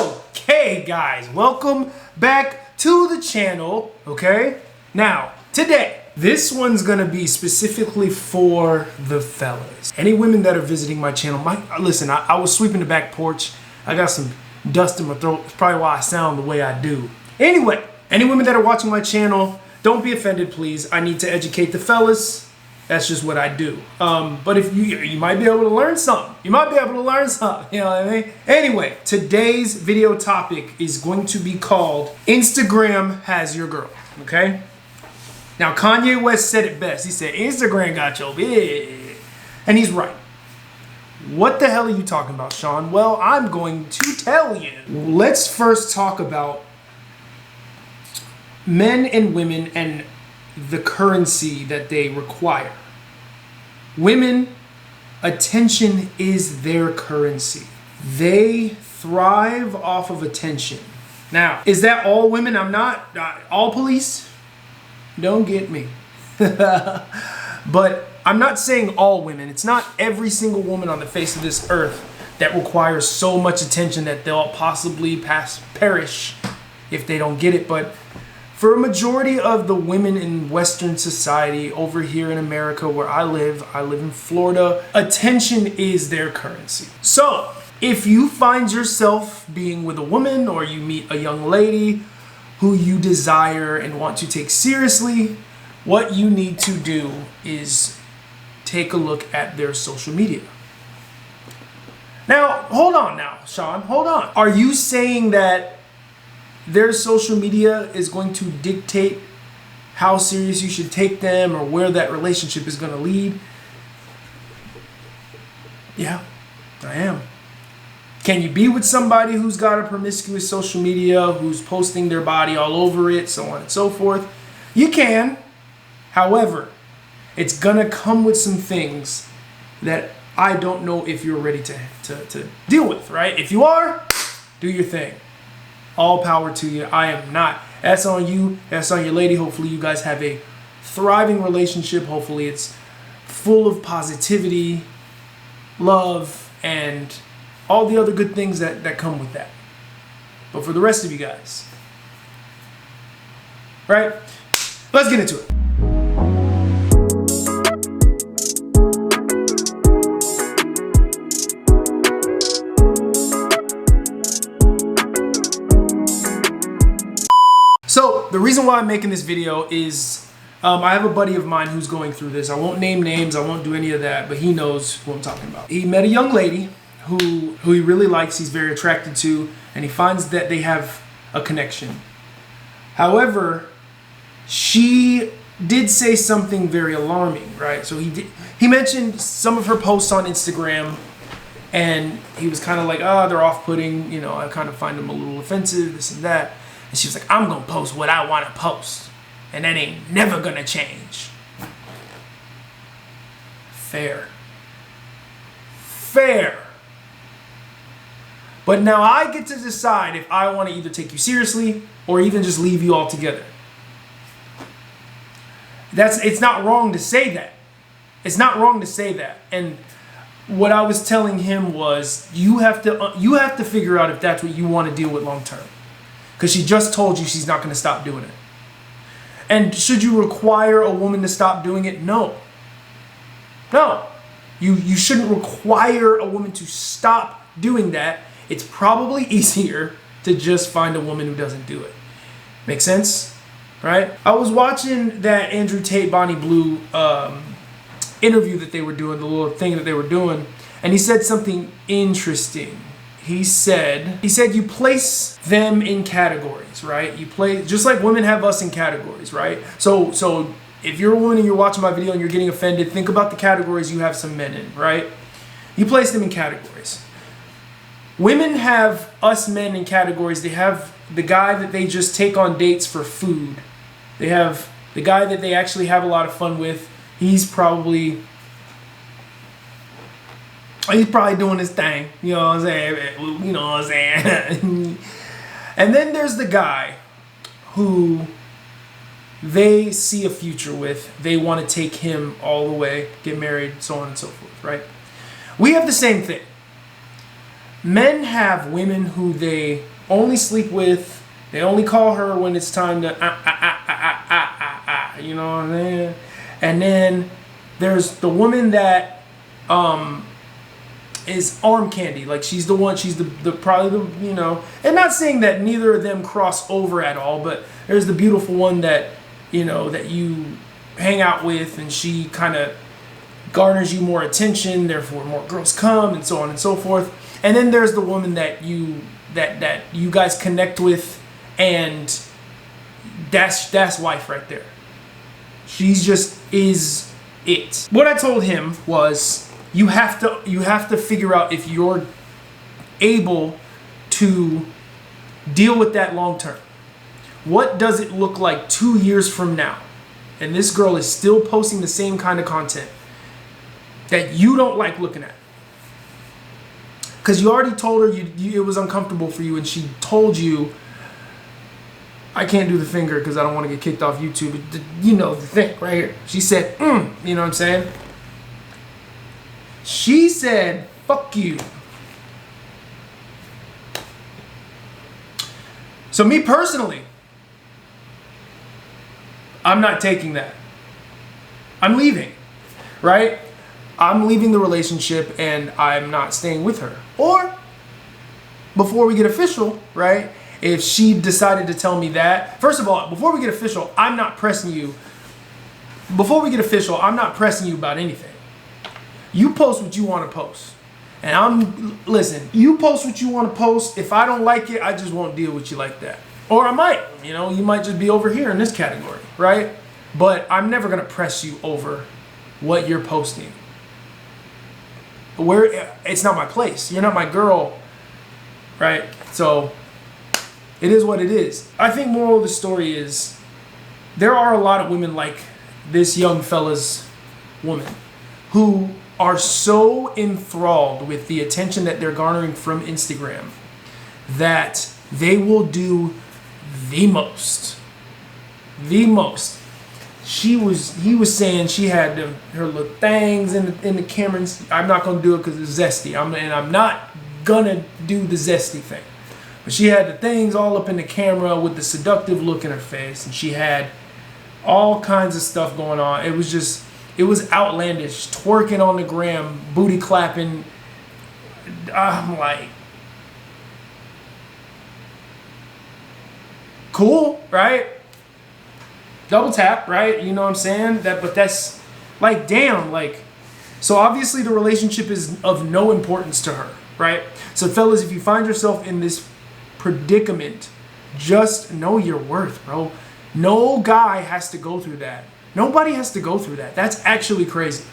Okay, guys, welcome back to the channel, okay? Now, today, this one's gonna be specifically for the fellas. Any women that are visiting my channel, listen, I was sweeping the back porch. I got some dust in my throat. It's probably why I sound the way I do. Anyway, any women that are watching my channel, don't be offended, please. I need to educate the fellas. That's just what I do. But if you might be able to learn something. You might be able to learn something. You know what I mean? Anyway, today's video topic is going to be called Instagram Has Your Girl. Okay? Now, Kanye West said it best. He said, Instagram got your bitch. And he's right. What the hell are you talking about, Sean? Well, I'm going to tell you. Let's first talk about men and women and the currency that they require. Women, attention is their currency. They thrive off of attention. Now, is that all women? I'm not all police. Don't get me. But I'm not saying all women. It's not every single woman on the face of this earth that requires so much attention that they'll possibly perish if they don't get it. But for a majority of the women in Western society over here in America where I live in Florida, attention is their currency. So if you find yourself being with a woman or you meet a young lady who you desire and want to take seriously, what you need to do is take a look at their social media. Now, hold on now, Sean, hold on. Are you saying that their social media is going to dictate how serious you should take them or where that relationship is going to lead? Yeah, I am. Can you be with somebody who's got a promiscuous social media, who's posting their body all over it, so on and so forth? You can. However, it's going to come with some things that I don't know if you're ready to deal with, right? If you are, do your thing. All power to you. I am not. That's on you. That's on your lady. Hopefully you guys have a thriving relationship. Hopefully it's full of positivity, love, and all the other good things that come with that. But for the rest of you guys, right? Let's get into it. So the reason why I'm making this video is I have a buddy of mine who's going through this. I won't name names, I won't do any of that, but he knows who I'm talking about. He met a young lady who he really likes, he's very attracted to, and he finds that they have a connection. However, she did say something very alarming, right? So he mentioned some of her posts on Instagram, and he was kind of like, they're off-putting, you know, I kind of find them a little offensive, this and that. And she was like, I'm going to post what I want to post. And that ain't never going to change. Fair. Fair. But now I get to decide if I want to either take you seriously or even just leave you altogether. It's not wrong to say that. It's not wrong to say that. And what I was telling him was, you have to figure out if that's what you want to deal with long term. Because she just told you she's not going to stop doing it. And should you require a woman to stop doing it? No. No. You shouldn't require a woman to stop doing that. It's probably easier to just find a woman who doesn't do it. Make sense? Right? I was watching that Andrew Tate, Bonnie Blue interview that they were doing, the little thing that they were doing, and he said something interesting. He said you place them in categories, right? You play just like women have us in categories, right? So if you're a woman and you're watching my video and you're getting offended, think about the categories you have some men in, right? You place them in categories. Women have us men in categories. They have the guy that they just take on dates for food. They have the guy that they actually have a lot of fun with. He's probably doing his thing, you know what I'm saying? You know what I'm saying? And then there's the guy who they see a future with. They want to take him all the way, get married, so on and so forth, right? We have the same thing. Men have women who they only sleep with. They only call her when it's time to you know what I mean? And then there's the woman that is arm candy. Like she's the one, she's the probably the, you know, and not saying that neither of them cross over at all, but there's the beautiful one that, you know, that you hang out with, and she kind of garners you more attention, therefore more girls come, and so on and so forth. And then there's the woman that you guys connect with, and that's wife right there. She's just is it. What I told him was you have to figure out if you're able to deal with that long term. What does it look like 2 years from now? And this girl is still posting the same kind of content that you don't like looking at. Because you already told her it was uncomfortable for you, and she told you, I can't do the finger because I don't want to get kicked off YouTube. You know the thing right here. She said, you know what I'm saying? She said, fuck you. So me personally, I'm not taking that. I'm leaving, right? I'm leaving the relationship and I'm not staying with her. Or, before we get official, right? If she decided to tell me that, first of all, before we get official, I'm not pressing you. Before we get official, I'm not pressing you about anything. You post what you want to post. And listen, you post what you want to post. If I don't like it, I just won't deal with you like that. Or I might, you know, you might just be over here in this category, right? But I'm never going to press you over what you're posting. It's not my place. You're not my girl, right? So it is what it is. I think moral of the story is there are a lot of women like this young fella's woman who are so enthralled with the attention that they're garnering from Instagram that they will do the most. The most. He was saying she had her little things in the camera. I'm not gonna do it because it's zesty. I'm not gonna do the zesty thing. But she had the things all up in the camera with the seductive look in her face, and she had all kinds of stuff going on. It was outlandish, twerking on the gram, booty clapping. I'm like, cool, right? Double tap, right? You know what I'm saying? But that's like, damn, like, so obviously the relationship is of no importance to her, right? So fellas, if you find yourself in this predicament, just know your worth, bro. No guy has to go through that. Nobody has to go through that. That's actually crazy.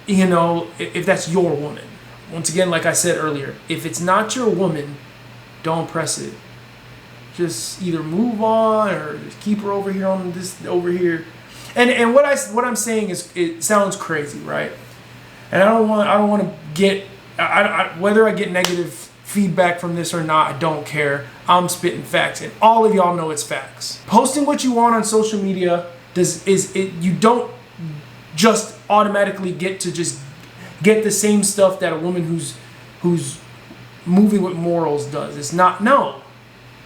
You know, if that's your woman. Once again, like I said earlier, if it's not your woman, don't press it. Just either move on or just keep her over here on this over here. And what I'm saying is, it sounds crazy, right? And I don't want to get whether I get negative feedback from this or not, I don't care. I'm spitting facts, and all of y'all know it's facts. Posting what you want on social media you don't just automatically get to just get the same stuff that a woman who's moving with morals does. It's not, no.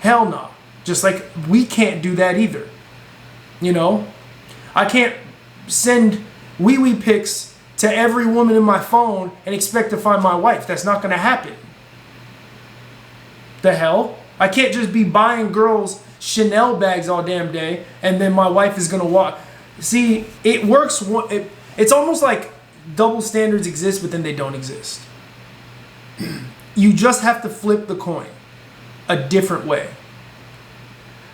Hell no. Just like we can't do that either. You know? I can't send wee-wee pics to every woman in my phone and expect to find my wife. That's not going to happen. The hell? I can't just be buying girls Chanel bags all damn day and then my wife is going to walk. See, it works. It's almost like double standards exist, but then they don't exist. You just have to flip the coin a different way.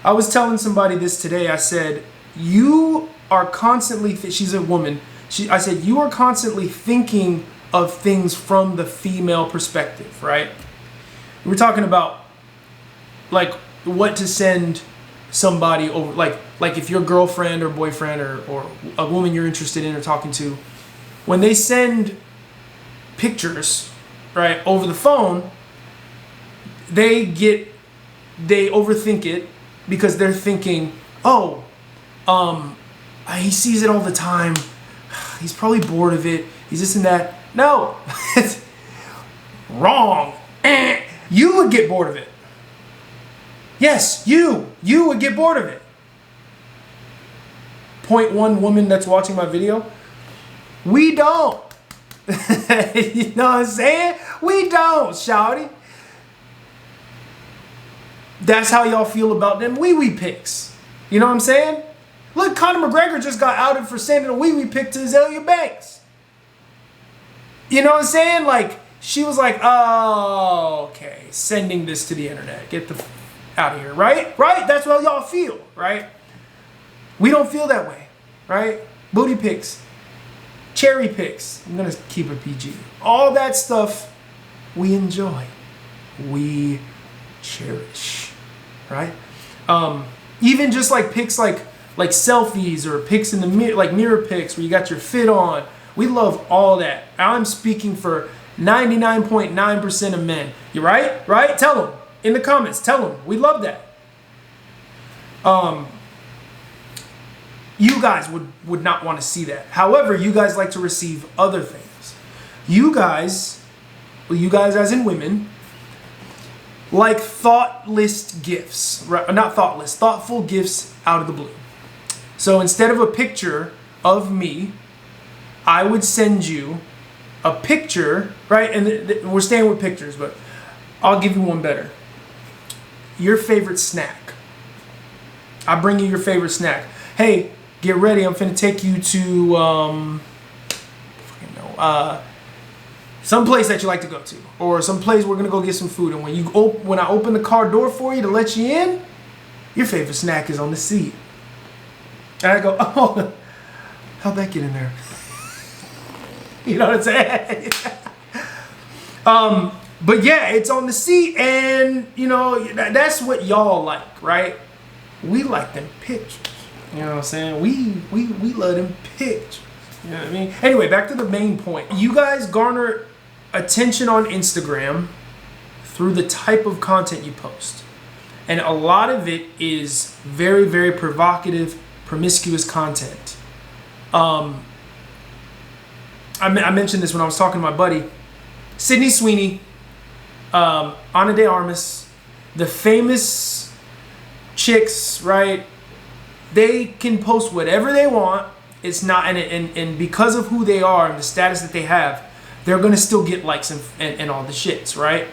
I was telling somebody this today. I said, you are constantly, she's a woman. I said, you are constantly thinking of things from the female perspective, right? We're talking about like what to send somebody over, like if your girlfriend or boyfriend or a woman you're interested in or talking to, when they send pictures, right, over the phone, they overthink it because they're thinking, oh, he sees it all the time. He's probably bored of it. He's this and that. No, Wrong. You would get bored of it. Yes, you would get bored of it. Point one woman that's watching my video. We don't. You know what I'm saying? We don't, shawty. That's how y'all feel about them wee-wee pics. You know what I'm saying? Look, Conor McGregor just got outed for sending a wee-wee pic to Azealia Banks. You know what I'm saying? Like, she was like, oh, okay, sending this to the internet. Get the out of here, right? Right? That's how y'all feel, right? We don't feel that way, right? Booty pics, cherry pics. I'm going to keep it PG. All that stuff we enjoy. We cherish, right? Even just like pics like selfies or pics in the mirror, like mirror pics where you got your fit on. We love all that. I'm speaking for 99.9% of men. You right? Right? Tell them in the comments. Tell them we love that. You guys would not want to see that. However, you guys like to receive other things. You guys as in women, like thoughtless gifts. Right? Not thoughtless, thoughtful gifts out of the blue. So instead of a picture of me, I would send you a picture, right? And we're staying with pictures, but I'll give you one better. Your favorite snack. I bring you your favorite snack. Hey, get ready. I'm finna take you to some place that you like to go to, or some place we're gonna go get some food. And when I open the car door for you to let you in, your favorite snack is on the seat. And I go, oh, how'd that get in there? You know what I'm saying? But yeah, it's on the seat, and you know that's what y'all like, right? We like them pictures. You know what I'm saying? We love them pictures. You know what I mean? Anyway, back to the main point. You guys garner attention on Instagram through the type of content you post, and a lot of it is very, very provocative, promiscuous content. I mentioned this when I was talking to my buddy, Sydney Sweeney, Ana de Armas, the famous chicks, right? They can post whatever they want. It's not, and because of who they are and the status that they have, they're gonna still get likes and all the shits, right?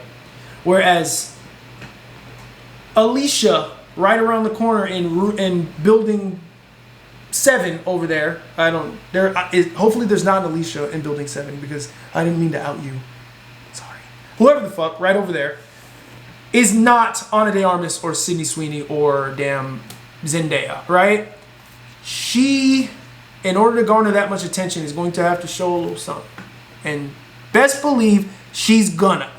Whereas Alicia, right around the corner in building 7 over there. Hopefully there's not an Alicia in building 7 because I didn't mean to out you. Sorry. Whoever the fuck, right over there, is not Ana de Armas or Sydney Sweeney or damn Zendaya, right? She, in order to garner that much attention, is going to have to show a little something. And best believe she's gonna,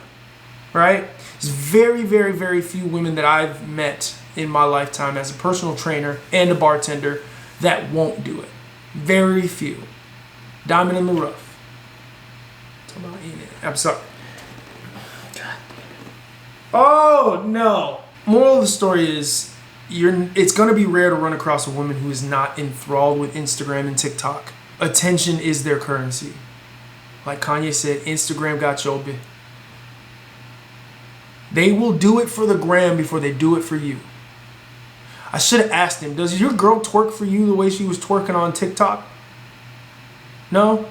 right? There's very, very, very few women that I've met in my lifetime as a personal trainer and a bartender that won't do it. Very few. Diamond in the rough. I'm sorry. Oh no. Moral of the story is it's gonna be rare to run across a woman who is not enthralled with Instagram and TikTok. Attention is their currency. Like Kanye said, Instagram got your bitch. They will do it for the gram before they do it for you. I should have asked him, does your girl twerk for you the way she was twerking on TikTok? No?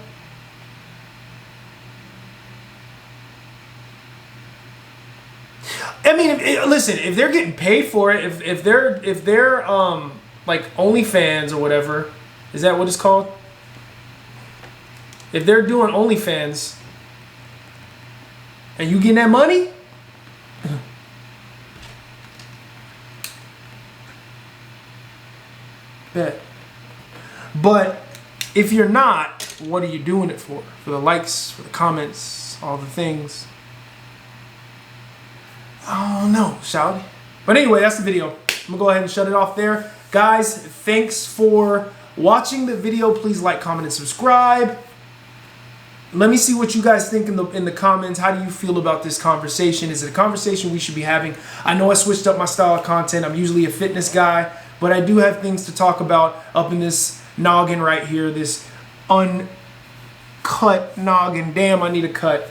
I mean, listen, if they're getting paid for it, if they're like OnlyFans or whatever, is that what it's called? If they're doing OnlyFans and you getting that money, bet. But if you're not, what are you doing it for? For the likes, for the comments, all the things? Oh no, shall we? But anyway, that's the video. I'm gonna go ahead and shut it off there. Guys, thanks for watching the video. Please like, comment, and subscribe. Let me see what you guys think in the comments. How do you feel about this conversation? Is it a conversation we should be having? I know I switched up my style of content. I'm usually a fitness guy, but I do have things to talk about up in this noggin right here, this uncut noggin. Damn, I need a cut.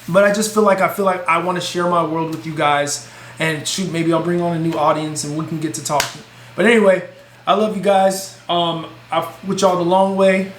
But I just feel like I want to share my world with you guys, and shoot, maybe I'll bring on a new audience and we can get to talking. But anyway, I love you guys. I'm with y'all the long way.